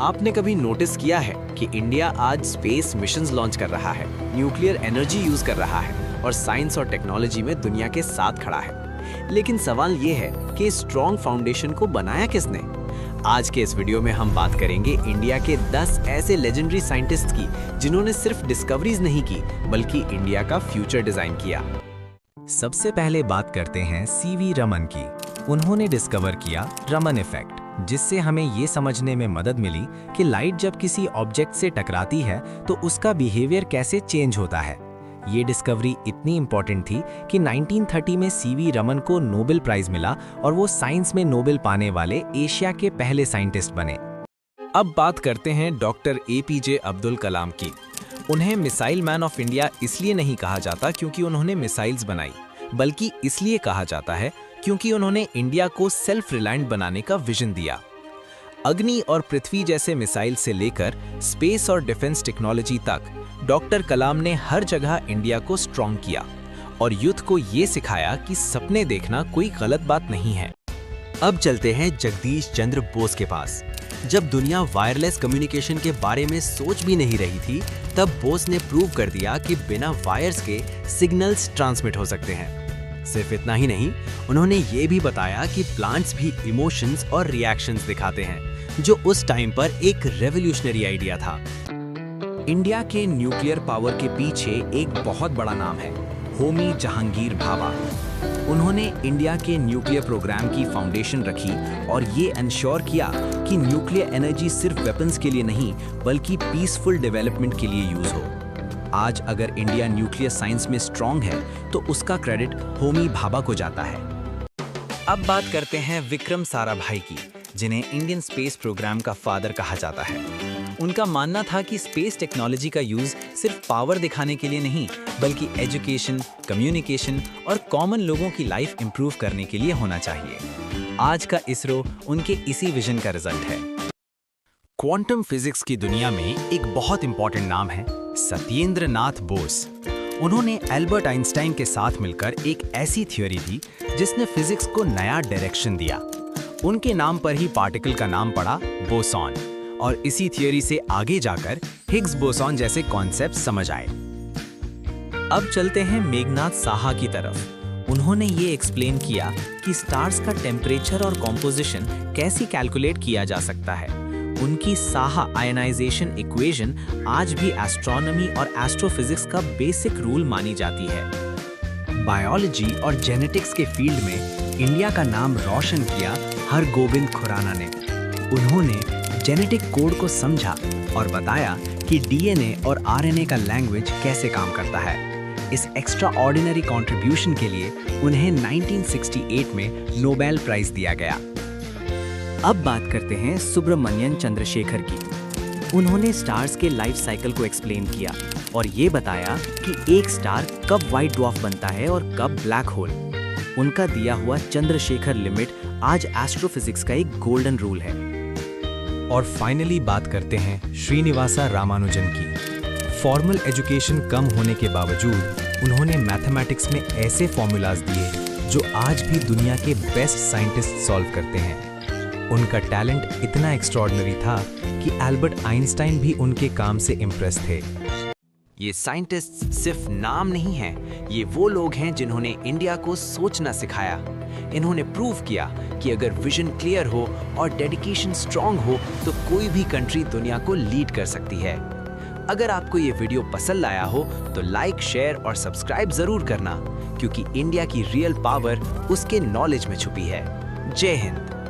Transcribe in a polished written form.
आपने कभी नोटिस किया है कि इंडिया आज स्पेस मिशंस लॉन्च कर रहा है, न्यूक्लियर एनर्जी यूज कर रहा है और साइंस और टेक्नोलॉजी में दुनिया के साथ खड़ा है। लेकिन सवाल ये है कि स्ट्रॉन्ग फाउंडेशन को बनाया किसने? आज के इस वीडियो में हम बात करेंगे इंडिया के 10 ऐसे लेजेंडरी साइंटिस्ट्स की जिन्होंने सिर्फ डिस्कवरीज नहीं की बल्कि इंडिया का फ्यूचर डिजाइन किया। सबसे पहले बात करते हैं सीवी रमन की। उन्होंने डिस्कवर किया रमन इफेक्ट, जिससे हमें ये समझने में मदद मिली कि लाइट जब किसी ऑब्जेक्ट से टकराती है तो उसका बिहेवियर कैसे चेंज होता है। ये डिस्कवरी इतनी इंपॉर्टेंट थी कि 1930 में सीवी रमन को नोबेल प्राइज मिला और वो साइंस में नोबेल पाने वाले एशिया के पहले साइंटिस्ट बने। अब बात करते हैं डॉक्टर APJ अब्दुल कलाम की। उन्हें मिसाइल मैन ऑफ इंडिया इसलिए नहीं कहा जाता क्योंकि उन्होंने मिसाइल्स बनाई, बल्कि इसलिए कहा जाता है क्योंकि उन्होंने इंडिया को सेल्फ रिलायंट बनाने का विजन दिया। अग्नि और पृथ्वी जैसे मिसाइल से लेकर स्पेस और डिफेंस टेक्नोलॉजी तक डॉक्टर कलाम ने हर जगह इंडिया को स्ट्रॉन्ग किया और यूथ को ये सिखाया कि सपने देखना कोई गलत बात नहीं है। अब चलते हैं जगदीश चंद्र बोस के पास। जब दुनिया वायरलेस कम्युनिकेशन के बारे में सोच भी नहीं रही थी, तब बोस ने प्रूव कर दिया कि बिना वायर्स के सिग्नल्स ट्रांसमिट हो सकते हैं। सिर्फ इतना ही नहीं, उन्होंने ये भी बताया कि प्लांट्स भी इमोशंस और रिएक्शंस दिखाते हैं, जो उस टाइम पर एक रेवोल्यूशनरी आइडिया था। इंडिया के न्यूक्लियर पावर के पीछे एक बहुत बड़ा नाम है, होमी जहांगीर भाभा। उन्होंने इंडिया के न्यूक्लियर प्रोग्राम की फाउंडेशन रखी और ये इंश्योर किया कि न्यूक्लियर एनर्जी सिर्फ वेपन्स के लिए नहीं बल्कि पीसफुल डेवलपमेंट के लिए यूज हो। आज अगर इंडिया न्यूक्लियर साइंस में स्ट्रॉन्ग है तो उसका क्रेडिट होमी भाभा को जाता है। अब बात करते हैं विक्रम साराभाई की, जिन्हें इंडियन स्पेस प्रोग्राम का फादर कहा जाता है। उनका मानना था कि स्पेस टेक्नोलॉजी का यूज सिर्फ पावर दिखाने के लिए नहीं बल्कि एजुकेशन, कम्युनिकेशन और कॉमन लोगों की लाइफ इंप्रूव करने के लिए होना चाहिए। आज का इसरो उनके इसी विजन का रिजल्ट है। क्वांटम फिजिक्स की दुनिया में एक बहुत इंपॉर्टेंट नाम है सत्येंद्र नाथ बोस। उन्होंने एल्बर्ट आइंस्टाइन के साथ मिलकर एक ऐसी थ्योरी दी जिसने फिजिक्स को नया डायरेक्शन दिया। उनके नाम पर ही पार्टिकल का नाम पड़ा बोसॉन और इसी थ्योरी से आगे जाकर हिग्स बोसॉन जैसे कॉन्सेप्ट समझ आए। अब चलते हैं मेघनाथ साहा की तरफ। उन्होंने ये एक्सप्लेन किया कि स्टार्स का टेम्परेचर और कॉम्पोजिशन कैसे कैलकुलेट किया जा सकता है। उनकी साहा आयनाइजेशन इक्वेशन आज भी एस्ट्रोनॉमी और एस्ट्रोफिजिक्स का बेसिक रूल मानी जाती है। बायोलॉजी और जेनेटिक्स के फील्ड में इंडिया का नाम रोशन किया हरगोविंद खुराना ने। उन्होंने जेनेटिक कोड को समझा और बताया कि डीएनए और आरएनए का लैंग्वेज कैसे काम करता है। इस एक्स्ट्रा ऑर्डिनरी कॉन्ट्रीब्यूशन के लिए उन्हें 1968 में नोबेल प्राइज दिया गया। अब बात करते हैं सुब्रमण्यन चंद्रशेखर की। उन्होंने स्टार्स के लाइफ साइकिल को एक्सप्लेन किया और ये बताया कि एक स्टार कब व्हाइट ड्वार्फ बनता है और कब ब्लैक होल। उनका दिया हुआ चंद्रशेखर लिमिट आज एस्ट्रोफिजिक्स का एक गोल्डन रूल है। और फाइनली बात करते हैं श्रीनिवासा रामानुजन की। फॉर्मल एजुकेशन कम होने के बावजूद उन्होंने मैथमेटिक्स में ऐसे फॉर्मूलाज दिए जो आज भी दुनिया के बेस्ट साइंटिस्ट सॉल्व करते हैं। उनका टैलेंट इतना एक्स्ट्रॉर्डिनरी था कि एल्बर्ट आइंस्टाइन भी उनके काम से इम्प्रेस थे। ये साइंटिस्ट्स सिर्फ नाम नहीं हैं, ये वो लोग हैं जिन्होंने इंडिया को सोचना सिखाया। इन्होंने प्रूव किया कि अगर विजन क्लियर हो और डेडिकेशन स्ट्रॉन्ग हो तो कोई भी कंट्री दुनिया को लीड कर सकती है। अगर आपको ये वीडियो पसंद आया हो तो लाइक, शेयर और सब्सक्राइब जरूर करना, क्योंकि इंडिया की रियल पावर उसके नॉलेज में छुपी है। जय हिंद।